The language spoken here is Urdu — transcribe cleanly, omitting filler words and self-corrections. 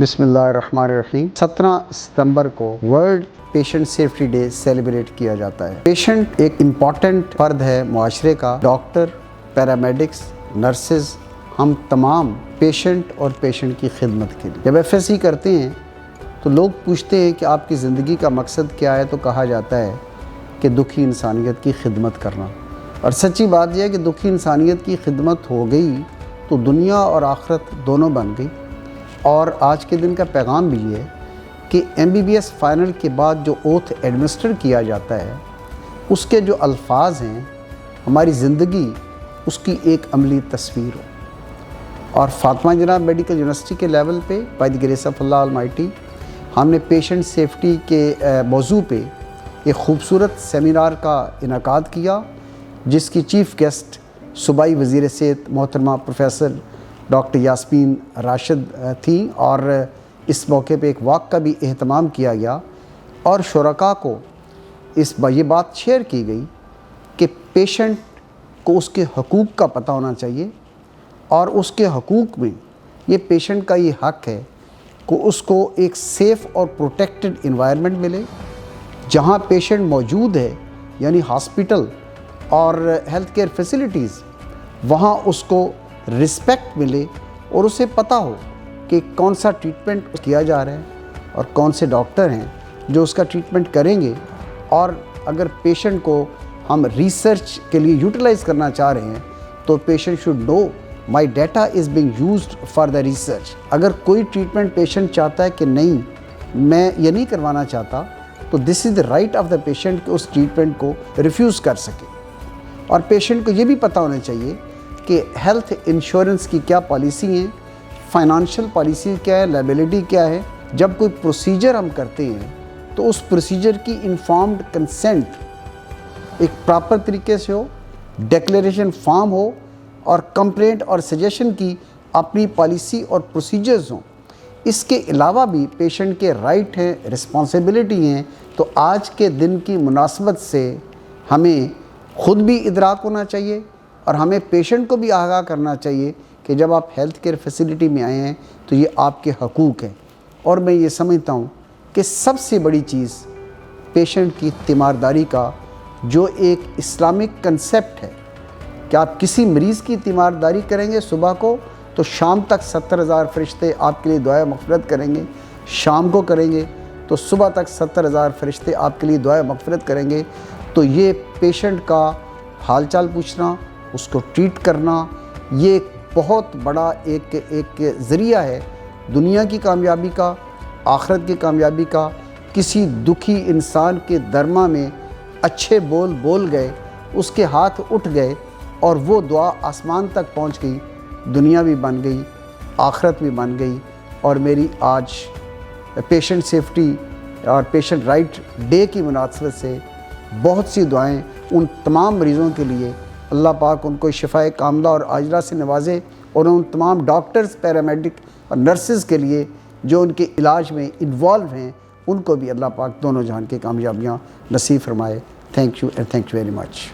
بسم اللہ الرحمن الرحیم 17 ستمبر کو world patient safety day celebrate کیا جاتا ہے۔ پیشنٹ ایک امپورٹنٹ فرد ہے معاشرے کا۔ ڈاکٹر، پیرامیڈکس، نرسز، ہم تمام پیشنٹ اور پیشنٹ کی خدمت کے لیے جب FSC کرتے ہیں تو لوگ پوچھتے ہیں کہ آپ کی زندگی کا مقصد کیا ہے، تو کہا جاتا ہے کہ دکھی انسانیت کی خدمت کرنا۔ اور سچی بات یہ ہے کہ دکھی انسانیت کی خدمت ہو گئی تو دنیا اور آخرت دونوں بن گئی۔ اور آج کے دن کا پیغام بھی یہ ہے کہ MBBS فائنل کے بعد جو اوتھ ایڈمنسٹر کیا جاتا ہے، اس کے جو الفاظ ہیں، ہماری زندگی اس کی ایک عملی تصویر ہو۔ اور فاطمہ جناب میڈیکل یونیورسٹی کے لیول پہ by the grace of Allah almighty ہم نے پیشنٹ سیفٹی کے موضوع پہ ایک خوبصورت سیمینار کا انعقاد کیا، جس کی چیف گیسٹ صوبائی وزیر صحت محترمہ پروفیسر ڈاکٹر یاسمین راشد تھیں، اور اس موقع پہ ایک واک کا بھی اہتمام کیا گیا اور شرکاء کو یہ بات شیئر کی گئی کہ پیشنٹ کو اس کے حقوق کا پتہ ہونا چاہیے، اور اس کے حقوق میں یہ پیشنٹ کا یہ حق ہے کہ اس کو ایک سیف اور پروٹیکٹڈ انوائرمنٹ ملے، جہاں پیشنٹ موجود ہے، یعنی ہاسپٹل اور ہیلتھ کیئر فیسلٹیز، وہاں اس کو رسپیکٹ ملے اور اسے پتہ ہو کہ کون سا ٹریٹمنٹ کیا جا رہا ہے اور کون سے ڈاکٹر ہیں جو اس کا ٹریٹمنٹ کریں گے۔ اور اگر پیشنٹ کو ہم ریسرچ کے لیے یوٹیلائز کرنا چاہ رہے ہیں تو patient should know my data is being used for the research. اگر کوئی ٹریٹمنٹ پیشنٹ چاہتا ہے کہ نہیں، میں یہ نہیں کروانا چاہتا، تو this is the right of the patient کہ اس ٹریٹمنٹ کو ریفیوز کر سکے۔ اور پیشنٹ کو یہ بھی پتہ ہونا چاہیے کہ ہیلتھ انشورنس کی کیا پالیسی ہیں، فائنانشیل پالیسی کیا ہے، لائبلٹی کیا ہے۔ جب کوئی پروسیجر ہم کرتے ہیں تو اس پروسیجر کی انفارمڈ کنسنٹ ایک پراپر طریقے سے ہو، ڈیکلیریشن فارم ہو، اور کمپلینٹ اور سجیشن کی اپنی پالیسی اور پروسیجرز ہوں۔ اس کے علاوہ بھی پیشنٹ کے رائٹ ہیں، رسپانسبلٹی ہیں۔ تو آج کے دن کی مناسبت سے ہمیں خود بھی ادراک ہونا چاہیے اور ہمیں پیشنٹ کو بھی آگاہ کرنا چاہیے کہ جب آپ ہیلتھ کیئر فیسلٹی میں آئے ہیں تو یہ آپ کے حقوق ہیں۔ اور میں یہ سمجھتا ہوں کہ سب سے بڑی چیز پیشنٹ کی تیمارداری کا جو ایک اسلامک کنسیپٹ ہے کہ آپ کسی مریض کی تیمارداری کریں گے صبح کو تو شام تک 70,000 فرشتے آپ کے لیے دعائے مغفرت کریں گے، شام کو کریں گے تو صبح تک 70,000 فرشتے آپ کے لیے دعائے مغفرت کریں گے۔ تو یہ پیشنٹ کا حال چال پوچھنا، اس کو ٹریٹ کرنا، یہ ایک بہت بڑا ایک ذریعہ ہے دنیا کی کامیابی کا، آخرت کی کامیابی کا۔ کسی دکھی انسان کے درما میں اچھے بول بول گئے، اس کے ہاتھ اٹھ گئے اور وہ دعا آسمان تک پہنچ گئی، دنیا بھی بن گئی، آخرت بھی بن گئی۔ اور میری آج پیشنٹ سیفٹی اور پیشنٹ رائٹ ڈے کی مناسبت سے بہت سی دعائیں ان تمام مریضوں کے لیے۔ اللہ پاک ان کو شفائے کاملہ اور عاجلہ سے نوازے، اور ان تمام ڈاکٹرز، پیرامیڈک اور نرسز کے لیے جو ان کے علاج میں انوالو ہیں، ان کو بھی اللہ پاک دونوں جہان کی کامیابیاں نصیب فرمائے۔ Thank you and thank you very much.